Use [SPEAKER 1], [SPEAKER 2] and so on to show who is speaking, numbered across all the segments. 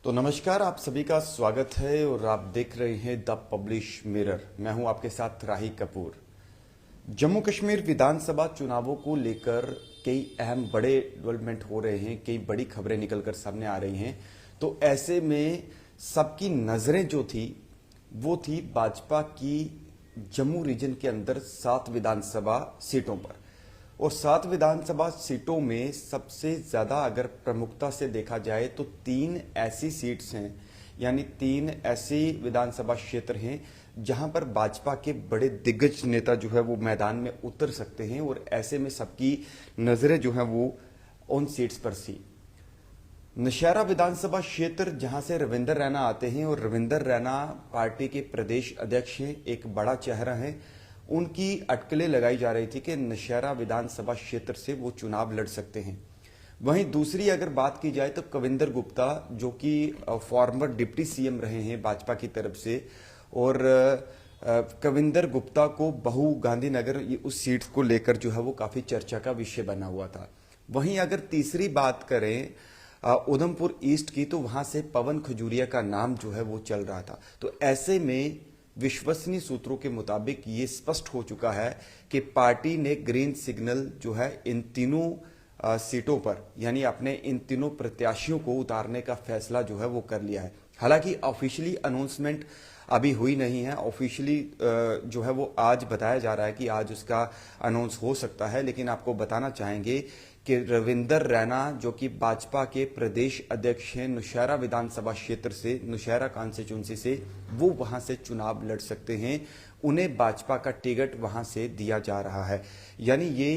[SPEAKER 1] तो नमस्कार, आप सभी का स्वागत है और आप देख रहे हैं द पब्लिश मिरर। मैं हूं आपके साथ राही कपूर। जम्मू कश्मीर विधानसभा चुनावों को लेकर कई अहम बड़े डेवलपमेंट हो रहे हैं, कई बड़ी खबरें निकलकर सामने आ रही हैं। तो ऐसे में सबकी नजरें जो थी वो थी भाजपा की जम्मू रीजन के अंदर 7 विधानसभा सीटों पर। और 7 विधानसभा सीटों में सबसे ज्यादा अगर प्रमुखता से देखा जाए तो 3 ऐसी सीट्स हैं, यानी 3 ऐसे विधानसभा क्षेत्र हैं जहां पर भाजपा के बड़े दिग्गज नेता जो है वो मैदान में उतर सकते हैं। और ऐसे में सबकी नजरें जो है वो उन सीट्स पर थी। नौशहरा विधानसभा क्षेत्र जहां से रविंदर रैना आते हैं और रविंदर रैना पार्टी के प्रदेश अध्यक्ष हैं, एक बड़ा चेहरा है। उनकी अटकलें लगाई जा रही थी कि नौशहरा विधानसभा क्षेत्र से वो चुनाव लड़ सकते हैं। वहीं दूसरी अगर बात की जाए तो कविंदर गुप्ता, जो कि फॉर्मर डिप्टी सीएम रहे हैं भाजपा की तरफ से, और कविंदर गुप्ता को बहू गांधीनगर उस सीट को लेकर जो है वो काफी चर्चा का विषय बना हुआ था। वहीं अगर तीसरी बात करें उधमपुर ईस्ट की, तो वहां से पवन खजूरिया का नाम जो है वो चल रहा था। तो ऐसे में विश्वसनीय सूत्रों के मुताबिक ये स्पष्ट हो चुका है कि पार्टी ने ग्रीन सिग्नल जो है इन तीनों सीटों पर, यानी अपने इन तीनों प्रत्याशियों को उतारने का फैसला जो है वो कर लिया है। हालांकि ऑफिशियली अनाउंसमेंट अभी हुई नहीं है। ऑफिशियली जो है वो आज बताया जा रहा है कि आज उसका अनाउंस हो सकता है। लेकिन आपको बताना चाहेंगे कि रविंदर रैना, जो कि भाजपा के प्रदेश अध्यक्ष हैं नौशहरा विधानसभा क्षेत्र से, नौशहरा कॉन्स्टिट्यूंसी से, वो वहां से चुनाव लड़ सकते हैं। उन्हें भाजपा का टिकट वहां से दिया जा रहा है। यानी ये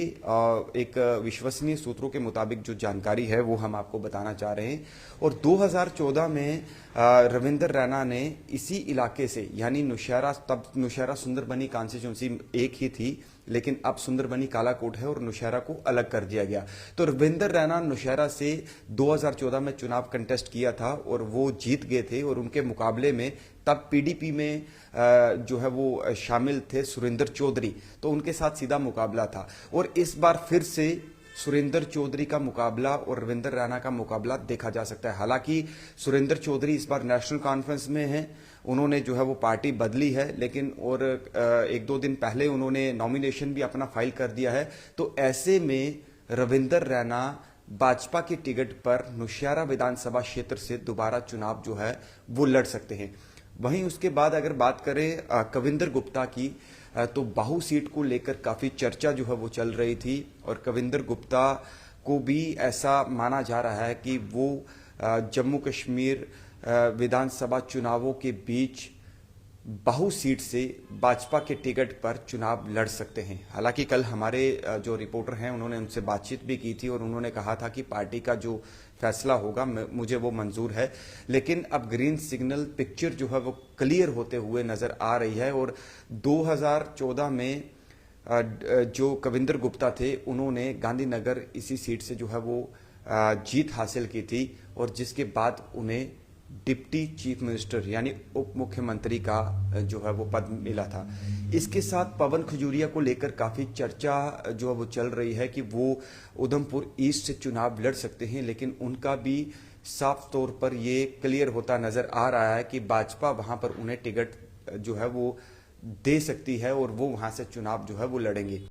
[SPEAKER 1] एक विश्वसनीय सूत्रों के मुताबिक जो जानकारी है वो हम आपको बताना चाह रहे हैं। और 2014 में रविंदर रैना ने इसी इलाके से, यानी नौशहरा, तब नौशहरा सुंदरबनी कॉन्स्टिट्यूंसी एक ही थी, लेकिन अब सुंदरबनी कालाकोट है और नौशहरा को अलग कर दिया गया। तो रविंदर रैना नौशहरा से 2014 में चुनाव कंटेस्ट किया था और वो जीत गए थे। और उनके मुकाबले में तब पीडीपी में जो है वो शामिल थे सुरेंद्र चौधरी, तो उनके साथ सीधा मुकाबला था। और इस बार फिर से सुरेंद्र चौधरी का मुकाबला और रविंदर रैना का मुकाबला देखा जा सकता है। हालांकि सुरेंद्र चौधरी इस बार नेशनल कॉन्फ्रेंस में हैं, उन्होंने जो है वो पार्टी बदली है, लेकिन और 1-2 दिन पहले उन्होंने नॉमिनेशन भी अपना फाइल कर दिया है। तो ऐसे में रविंदर रैना भाजपा की टिकट पर नौशहरा विधानसभा क्षेत्र से दोबारा चुनाव जो है वो लड़ सकते हैं। वहीं उसके बाद अगर बात करें कविंदर गुप्ता की, तो बाहू सीट को लेकर काफी चर्चा जो है वो चल रही थी। और कविंदर गुप्ता को भी ऐसा माना जा रहा है कि वो जम्मू कश्मीर विधानसभा चुनावों के बीच बाहू सीट से भाजपा के टिकट पर चुनाव लड़ सकते हैं। हालांकि कल हमारे जो रिपोर्टर हैं उन्होंने उनसे बातचीत भी की थी और उन्होंने कहा था कि पार्टी का जो फैसला होगा मुझे वो मंजूर है। लेकिन अब ग्रीन सिग्नल पिक्चर जो है वो क्लियर होते हुए नजर आ रही है। और 2014 में जो कविंदर गुप्ता थे उन्होंने गांधीनगर इसी सीट से जो है वो जीत हासिल की थी, और जिसके बाद उन्हें डिप्टी चीफ मिनिस्टर यानी उप मुख्यमंत्री का जो है वो पद मिला था। इसके साथ पवन खजूरिया को लेकर काफी चर्चा जो है वो चल रही है कि वो उधमपुर ईस्ट से चुनाव लड़ सकते हैं। लेकिन उनका भी साफ तौर पर ये क्लियर होता नजर आ रहा है कि भाजपा वहां पर उन्हें टिकट जो है वो दे सकती है और वो वहां से चुनाव जो है वो लड़ेंगे।